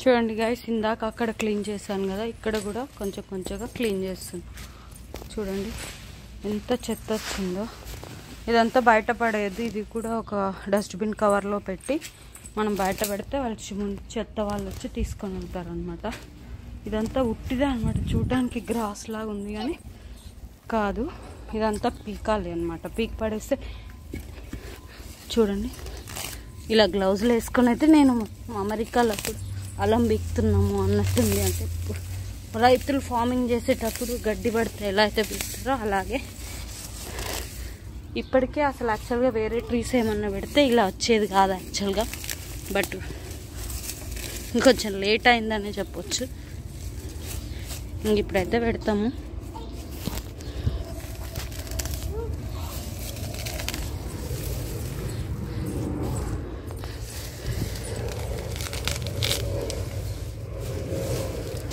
చూడండి గైస్, ఇందాక అక్కడ క్లీన్ చేశాను కదా, ఇక్కడ కూడా కొంచెం కొంచెంగా క్లీన్ చేస్తుంది. చూడండి ఎంత చెత్త వచ్చిందో. ఇదంతా బయట పడేది. ఇది కూడా ఒక డస్ట్బిన్ కవర్లో పెట్టి మనం బయట పెడితే వాళ్ళు చెత్త వాళ్ళు వచ్చి తీసుకొని వెళ్తారు అనమాట. ఇదంతా ఉట్టిదే అనమాట, చూడడానికి గ్రాస్ లాగా ఉంది కానీ కాదు. ఇదంతా పీకాలి అనమాట. పీక్ పడేస్తే చూడండి ఇలా గ్లౌజులు వేసుకొని అయితే నేను అమెరికాలో అల్లం పీకుతున్నాము అన్నట్టుంది. అంటే రైతులు ఫార్మింగ్ చేసేటప్పుడు గడ్డి పడితే ఎలా అయితే పీకుతారో అలాగే ఇప్పటికే అసలు యాక్చువల్గా వేరే ట్రీస్ ఏమన్నా పెడితే ఇలా వచ్చేది కాదు యాక్చువల్గా. బట్ ఇంకొంచెం లేట్ అయిందనే చెప్పొచ్చు. ఇప్పుడైతే పెడతాము.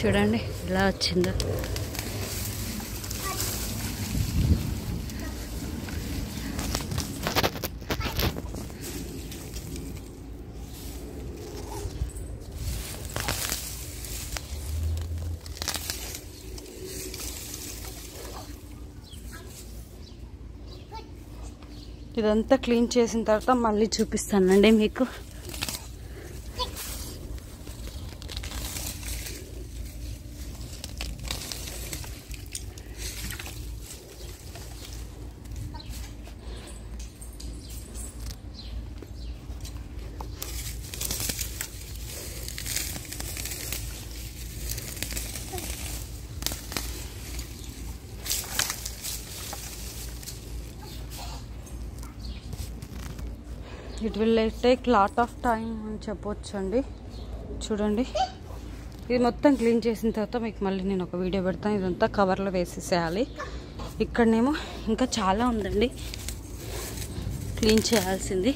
చూడండి ఎలా వచ్చిందో. ఇదంతా క్లీన్ చేసిన తర్వాత మళ్ళీ చూపిస్తానండి మీకు. It will take lot of time అని చెప్పొచ్చు అండి. చూడండి ఇది మొత్తం క్లీన్ చేసిన తర్వాత మీకు మళ్ళీ నేను ఒక వీడియో పెడతాను. ఇదంతా కవర్లో వేసేసేయాలి. ఇక్కడనేమో ఇంకా చాలా ఉందండి క్లీన్ చేయాల్సింది.